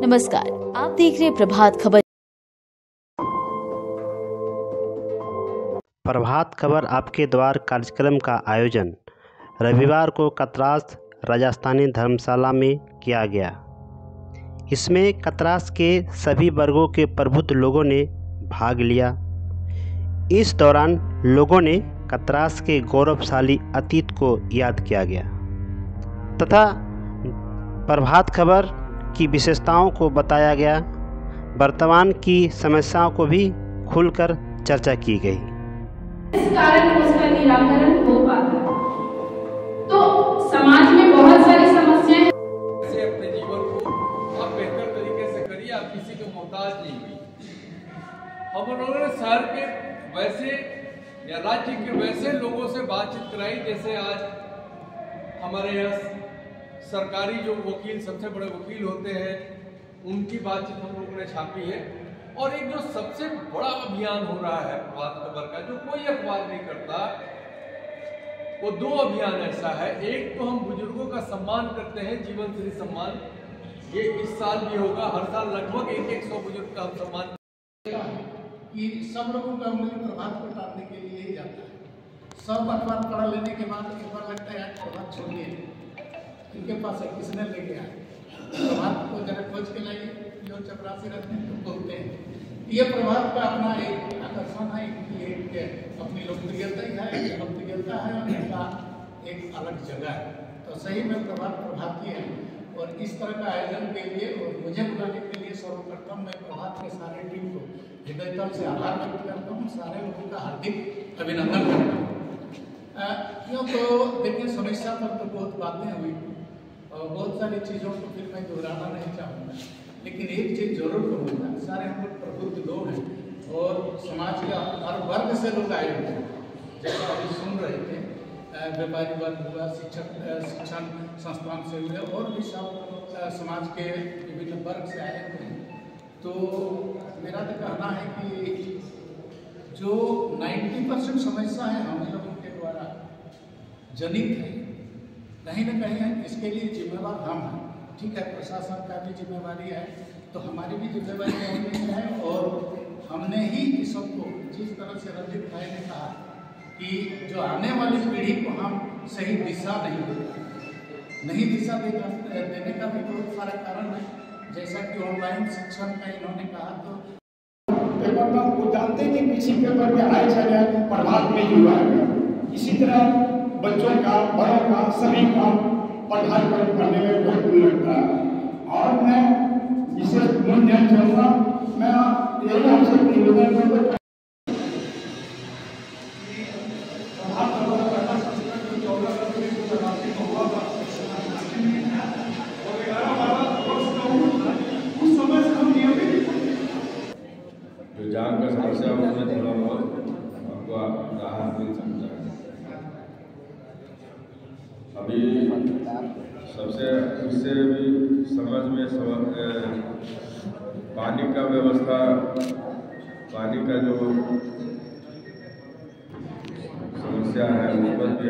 नमस्कार, आप देख रहे हैं प्रभात खबर। प्रभात खबर आपके द्वार कार्यक्रम का आयोजन रविवार को कतरास राजस्थानी धर्मशाला में किया गया। इसमें कतरास के सभी वर्गों के प्रबुद्ध लोगों ने भाग लिया। इस दौरान लोगों ने कतरास के गौरवशाली अतीत को याद किया गया तथा प्रभात खबर की विशेषताओं को बताया गया। वर्तमान की समस्याओं को भी खुलकर चर्चा की गई। इस कारण उसका निराकरण हो पाता है। तो समाज में बहुत सारी समस्याएं हैं। ऐसे अपने जीवन को आप बेहतर तरीके से करिए, आप किसी के मोहताज नहीं हुई। हम लोगों ने शहर के वैसे या राज्य के वैसे लोगों से बातचीत कराई जैसे आज हमारे यहाँ सरकारी जो वकील सबसे बड़े वकील होते हैं उनकी बातचीत हम लोगों ने छापी है। और एक जो सबसे बड़ा अभियान हो रहा है प्रभात खबर का, जो कोई अखबार नहीं करता, वो दो अभियान ऐसा है। एक तो हम बुजुर्गों का सम्मान करते हैं, जीवन श्री सम्मान, ये इस साल भी होगा। हर साल लगभग 100 बुजुर्ग का हम सम्मान कि सब लोगों का उंगली प्रभात को टालने के लिए ही जाता है। सब अखबार पढ़ लेने के बाद एक बार लगता है यार प्रभात छोड़िए, इनके पास है, किसने लेके आए, प्रभात को जरा खोज के लाइए, जो चपरासी रहते हैं तो बोलते हैं। ये प्रभात का अपना एक आकर्षण है, एक अपनी लोकप्रियता ही है, लोकप्रियता है और इसका एक अलग जगह है। तो सही में प्रभात प्रभाती है। और इस तरह का आयोजन के लिए और मुझे बुलाने के लिए सर्वप्रथम मैं प्रभात के सारे टीम को हृदयतल से आभार व्यक्त करता हूँ, सारे लोगों का हार्दिक अभिनंदन करता हूँ। क्यों तो देखिए, समस्या पर तो बहुत बातें हुई और बहुत सारी चीज़ों को फिर मैं दोहराना नहीं चाहूँगा, लेकिन एक चीज़ जरूर कहूँगा, सारे हम लोग प्रबुद्ध लोग हैं और समाज के हर वर्ग से लोग आए हुए हैं। जैसा अभी सुन रहे थे, व्यापारी वर्ग हुआ, शिक्षण संस्थान से हुए और भी सब समाज के विभिन्न वर्ग से आए हुए हैं। तो मेरा तो कहना है कि जो 90% समस्या है हम लोगों के द्वारा जनित है, कहीं न कहीं इसके लिए जिम्मेवार हम हैं। ठीक है, प्रशासन का भी जिम्मेवारी है, तो हमारी भी जिम्मेवारी होनी है। और हमने ही इस सबको, जिस तरह से रंजित भाई ने कहा कि जो आने वाली पीढ़ी को हम सही दिशा नहीं दिशा देने का भी बहुत सारा कारण है। जैसा कि ऑनलाइन शिक्षण का इन्होंने कहा, तो पेपर में वो जानते हैं कि किसी पेपर में आए चले प्रभात में ही हुआ है। इसी तरह बच्चों का, बड़ों का, सभी का पढ़ाई करने में बहुत मन लगता है। और मैं विशेष ध्यान देना चाहूँगा, मैं यही आपसे निवेदन करूँगा जो जान का समस्या उसमें थोड़ा बहुत आपको राहत मिल सकता है। अभी सबसे उससे भी समझ में पानी का व्यवस्था, पानी का जो समस्या है उस पर भी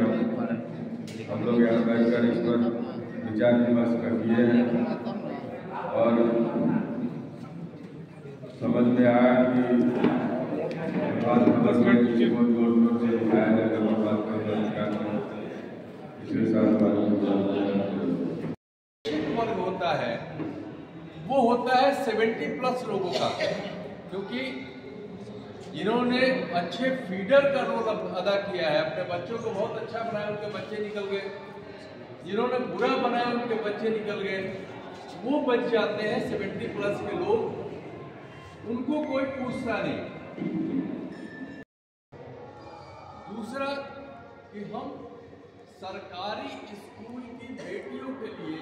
हम लोग यहाँ बैठकर इस पर विचार विमर्श कर किए हैं और समझ में आया कि प्रभात खबर में बहुत जोर से उठाया जाएगा। प्रभात खबर इसके साथ वर्ग होता है, वो होता है 70+ लोगों का, क्योंकि जिन्होंने अच्छे फीडर का रोल अदा किया है, अपने बच्चों को बहुत अच्छा बनाया, उनके बच्चे निकल गए, जिन्होंने बुरा बनाया उनके बच्चे निकल गए, वो बच जाते हैं 70+ के लोग, उनको कोई पूछता नहीं। दूसरा कि हम सरकारी स्कूल की बेटियों के लिए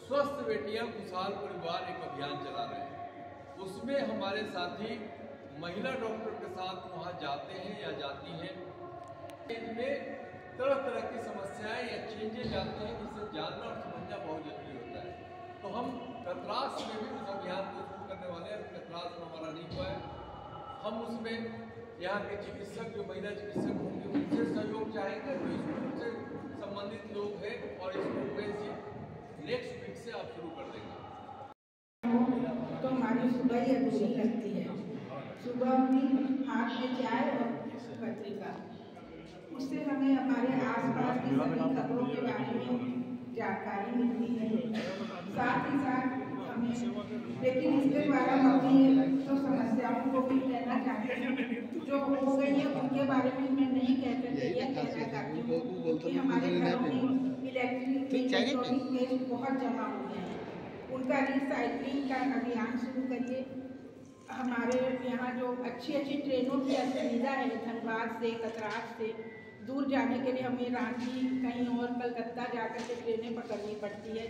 स्वस्थ बेटियां खुशहाल परिवार एक अभियान चला रहे हैं। उसमें हमारे साथी महिला डॉक्टर के साथ वहां जाते हैं या जाती हैं। इनमें तरह तरह की समस्याएं या चेंजेस आते हैं, जिसे जानना और समझना बहुत जरूरी होता है। तो हम कतरास में भी उस अभियान को शुरू करने वाले हैं। कतरास में हमारा नहीं हुआ है, हम उसमें यहाँ के चिकित्सक, जो महिला चिकित्सक होंगे, उनसे सहयोग चाहेंगे। जो स्कूल से संबंधित लोग हैं और इसको नेक्स्ट वीक से आप शुरू कर देंगे। सुबह ही अधूरी लगती है। सुबह भी हाथ में चाय और पत्रिका, उससे हमें हमारे आसपास की सभी खबरों के बारे में जानकारी मिलती है। साथ ही साथ हमें, लेकिन इसके द्वारा हम अपनी तो समस्याओं को भी कहना चाहते हैं जो हो गई है, उनके बारे में मैं नहीं कहते, यह कहना चाहती हूँ कि हमारे घरों में इलेक्ट्रॉनिक वेस्ट बहुत जमा हो गए हैं, उनका रिसाइकलिंग का अभियान शुरू करिए। हमारे यहाँ जो अच्छी ट्रेनों की सुविधा है, धनबाद से कतरास से दूर जाने के लिए हमें रांची कहीं और कलकत्ता जाकर के ट्रेनें पकड़नी पड़ती है।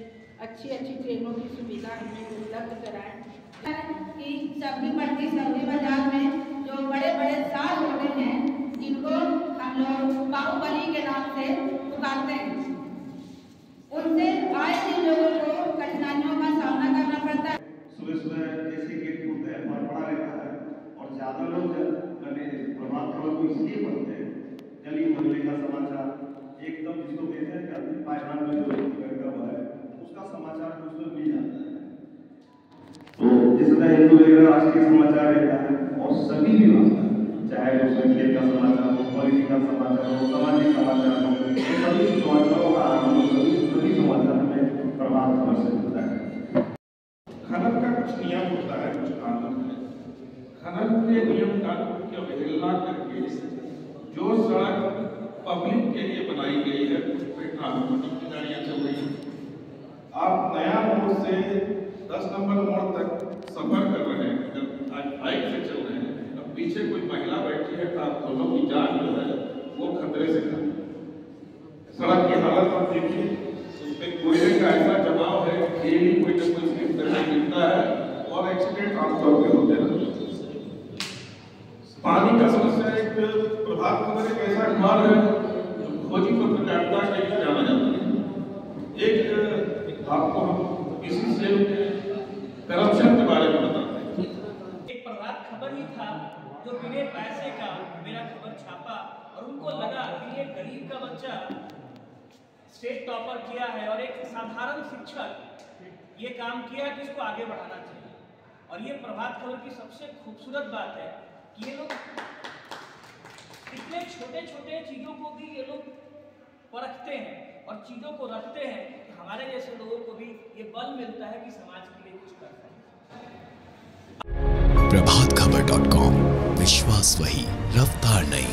अच्छी ट्रेनों की सुविधा हमें उपलब्ध कराएं कि सब्जी मंडी, सब्जी बाजार में जो बड़े बड़े साल होते हैं, जिनको हम लोग बाहुबली के नाम से पुकारते हैं, उनसे आए दिन लोगों को कठिनाइयों का सामना करना पड़ता है। सुबह सुबह जैसे गेट खुलते हैं और पड़ा रहता है, और ज़्यादा लोग प्रभात खबर को इसलिए पढ़ते हैं, गली मोहल्ले का समाचार एकदम जिसको कहते हैं कि आदमी पायदान में जो बैठा हुआ है उसका समाचार कुछ तो मिल जाता है। तो जिस तरह हिंदू वगैरह राष्ट्रीय समाचार रहता है और सभी भी भाषा, चाहे उसमें खेल का समाचार हो, पॉलिटिकल समाचार हो, सामाजिक समाचार हो, सभी समाचारों का आरंभ सभी समाचार हमें प्रभात खबर से मिलता है। खनन का कुछ नियम होता है, कुछ कानून है। खनन के नियम कानून की अवहेलना करके जो सड़क पब्लिक के लिए बनाई गई है उस पर ट्रांसपोर्टिंग की गाड़ियाँ चल रही हैं। आप नया मोड़ से 10 नंबर मोड़ तक सफर कर रहे हैं, अगर आज बाइक से चल रहे हैं, अब पीछे कोई महिला बैठी है तो आप दोनों की जान जो है वो खतरे से खड़ी। सड़क की हालत आप देखिए, उस पर कोयले का ऐसा जमाव है, डेली कोई ना कोई स्लिप करके गिरता है और एक्सीडेंट आमतौर पर होते रहते हैं। पानी का समस्या एक प्रभात खबर एक ऐसा अखबार है जो खोजी पत्रकारिता के लिए जाना जाता है। एक आपको हम किसी से करप्शन के बारे में बताते हैं। एक प्रभात खबर ही था जो बिना पैसे का मेरा खबर छापा और उनको लगा कि ये गरीब का बच्चा स्टेट टॉपर किया है और एक साधारण शिक्षक ये काम किया कि इसको आगे बढ़ाना चाहिए। और ये प्रभात खबर की सबसे खूबसूरत बात है कि ये लोग इतने छोटे छोटे चीज़ों को भी ये लोग परखते हैं और चीज़ों को रखते हैं कि हमारे जैसे लोगों को भी ये बल मिलता है कि समाज के लिए कुछ कर सकते हैं। प्रभातखबर.com, विश्वास वही, रफ्तार नहीं।